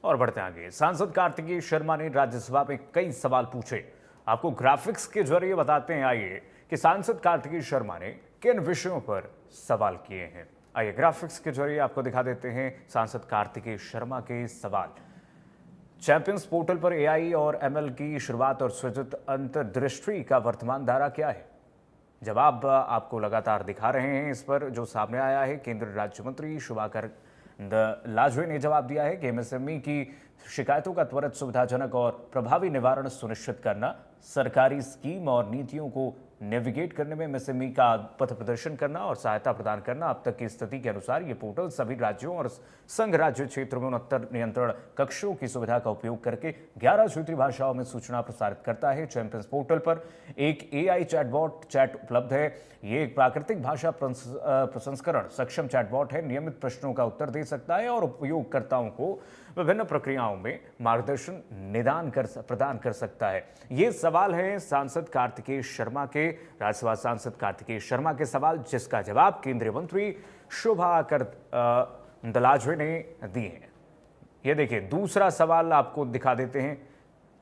और बढ़ते हैं आगे। सांसद कार्तिकेय शर्मा ने राज्यसभा में कई सवाल पूछे। आपको ग्राफिक्स के जरिए बताते हैं आइए कि सांसद कार्तिकेय शर्मा ने किन विषयों पर सवाल किए हैं। आइए ग्राफिक्स के जरिए आपको दिखा देते हैं सांसद कार्तिकेय शर्मा के सवाल। चैंपियंस पोर्टल पर एआई और एमएल की शुरुआत और सृजित अंतर्दृष्टि का वर्तमान दायरा क्या है? जवाब आपको लगातार दिखा रहे हैं। इस पर जो सामने आया है, केंद्रीय राज्य मंत्री शुभाकर लाजवे ने जवाब दिया है कि एमएसएमई की शिकायतों का त्वरित, सुविधाजनक और प्रभावी निवारण सुनिश्चित करना, सरकारी स्कीम और नीतियों को नेविगेट करने में एमएसएमई का पथ प्रदर्शन करना और सहायता प्रदान करना। अब तक की स्थिति के अनुसार ये पोर्टल सभी राज्यों और संघ राज्य क्षेत्रों में 69 नियंत्रण कक्षों की सुविधा का उपयोग करके 11 क्षेत्रीय भाषाओं में सूचना प्रसारित करता है। चैंपियंस पोर्टल पर एक एआई चैटबॉट चैट उपलब्ध है। ये एक प्राकृतिक भाषा प्रसंस्करण सक्षम चैटबॉट है। नियमित प्रश्नों का उत्तर दे सकता है और उपयोगकर्ताओं को विभिन्न प्रक्रियाओं में मार्गदर्शन प्रदान कर सकता है। ये सवाल है सांसद कार्तिकेय शर्मा के, राज्यसभा सांसद कार्तिकेय शर्मा के सवाल, जिसका जवाब केंद्रीय मंत्री शुभाकर लाजवे ने दिए हैं। ये देखिए, दूसरा सवाल आपको दिखा देते हैं।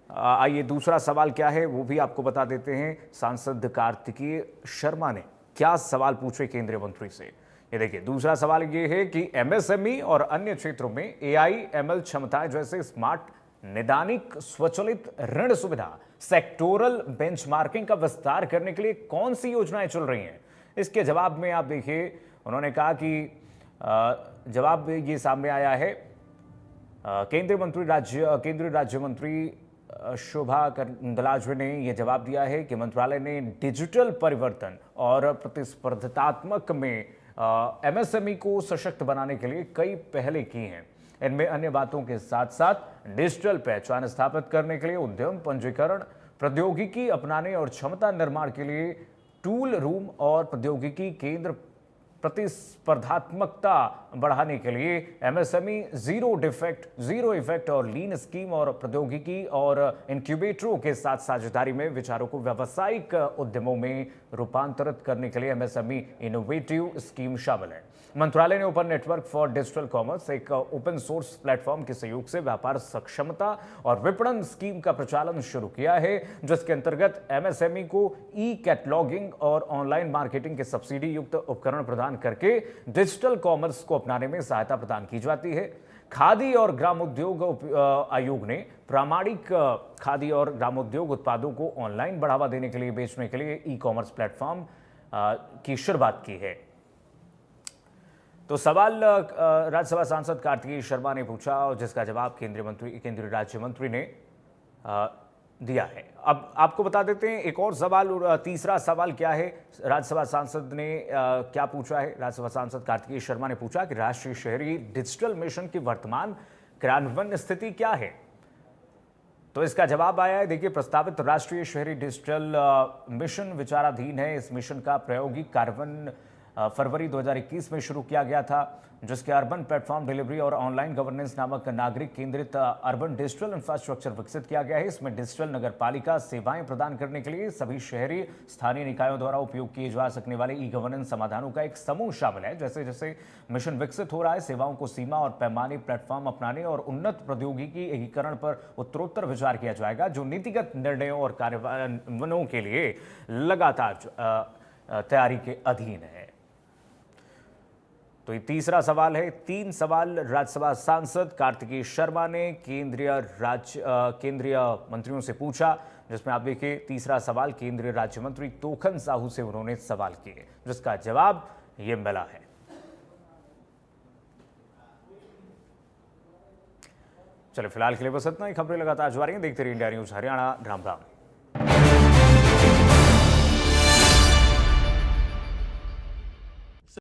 आइए दूसरा सवाल क्या है वो भी आपको बता देते हैं। सांसद कार्तिकेय शर्मा ने क्या सवाल पूछे केंद्रीय मंत्री से। ये देखिए, दूसरा सवाल ये है कि एमएसएमई और अन्य क्षेत्रों में एआई एमएल क्षमताएं जैसे स्मार्ट निदानिक स्वचालित ऋण सुविधा, सेक्टोरल बेंचमार्किंग का विस्तार करने के लिए कौन सी योजनाएं चल रही हैं। इसके जवाब में आप देखिए, उन्होंने कहा कि जवाब ये सामने आया है। केंद्रीय राज्य मंत्री शुभाकर लाजवे ने यह जवाब दिया है कि मंत्रालय ने डिजिटल परिवर्तन और प्रतिस्पर्धात्मक में एमएसएमई को सशक्त बनाने के लिए कई पहले की हैं। इनमें अन्य बातों के साथ साथ डिजिटल पहचान स्थापित करने के लिए उद्यम पंजीकरण, प्रौद्योगिकी अपनाने और क्षमता निर्माण के लिए टूल रूम और प्रौद्योगिकी केंद्र, प्रतिस्पर्धात्मकता बढ़ाने के लिए एमएसएमई जीरो इफेक्ट और लीन स्कीम और प्रौद्योगिकी और इनक्यूबेटरों के साथ साझेदारी में विचारों को व्यावसायिक उद्यमों में रूपांतरित करने के लिए एमएसएमई इनोवेटिव स्कीम शामिल है। मंत्रालय ने open network for digital commerce, एक ओपन सोर्स प्लेटफॉर्म के सहयोग से व्यापार सक्षमता और विपणन स्कीम का प्रचालन शुरू किया है, जिसके अंतर्गत एमएसएमई को ई कैटलॉगिंग और ऑनलाइन मार्केटिंग के सब्सिडी युक्त उपकरण प्रदान करके डिजिटल कॉमर्स को अपनाने में सहायता प्रदान की जाती है। खादी और ग्रामोद्योग आयोग ने प्रामाणिक खादी और ग्रामोद्योग उत्पादों को ऑनलाइन बढ़ावा देने के लिए बेचने के लिए ई कॉमर्स प्लेटफॉर्म की शुरुआत की है। तो सवाल राज्यसभा सांसद कार्तिकेय शर्मा ने पूछा और जिसका जवाब केंद्रीय राज्य मंत्री ने दिया है। अब आपको बता देते हैं एक और सवाल, और तीसरा सवाल क्या है। राज्यसभा सांसद ने क्या पूछा है। राज्यसभा सांसद कार्तिकेय शर्मा ने पूछा कि राष्ट्रीय शहरी डिजिटल मिशन की वर्तमान क्रियान्वयन स्थिति क्या है। तो इसका जवाब आया है। देखिए, प्रस्तावित राष्ट्रीय शहरी डिजिटल मिशन विचाराधीन है। इस मिशन का प्रायोगिक कार्यान्वयन फरवरी 2021 में शुरू किया गया था, जिसके अर्बन प्लेटफॉर्म डिलीवरी और ऑनलाइन गवर्नेंस नामक नागरिक केंद्रित अर्बन डिजिटल इंफ्रास्ट्रक्चर विकसित किया गया है। इसमें डिजिटल नगरपालिका सेवाएं प्रदान करने के लिए सभी शहरी स्थानीय निकायों द्वारा उपयोग किए जा सकने वाले ई गवर्नेंस समाधानों का एक समूह शामिल है। जैसे जैसे मिशन विकसित हो रहा है, सेवाओं को सीमा और पैमाने प्लेटफॉर्म अपनाने और उन्नत प्रौद्योगिकी एकीकरण पर उत्तरोत्तर विचार किया जाएगा, जो नीतिगत निर्णयों और कार्यान्वयनों के लिए लगातार तैयारी के अधीन है। तो ये तीसरा सवाल है। 3 सवाल राज्यसभा सांसद कार्तिकेय शर्मा ने केंद्रीय मंत्रियों से पूछा, जिसमें आप देखिए तीसरा सवाल केंद्रीय राज्य मंत्री तोखन साहू से उन्होंने सवाल किए, जिसका जवाब ये मिला है। चलिए फिलहाल के लिए बस इतना ही। खबरें लगातार जारी हैं, देखते रहिए इंडिया न्यूज हरियाणा। राम राम।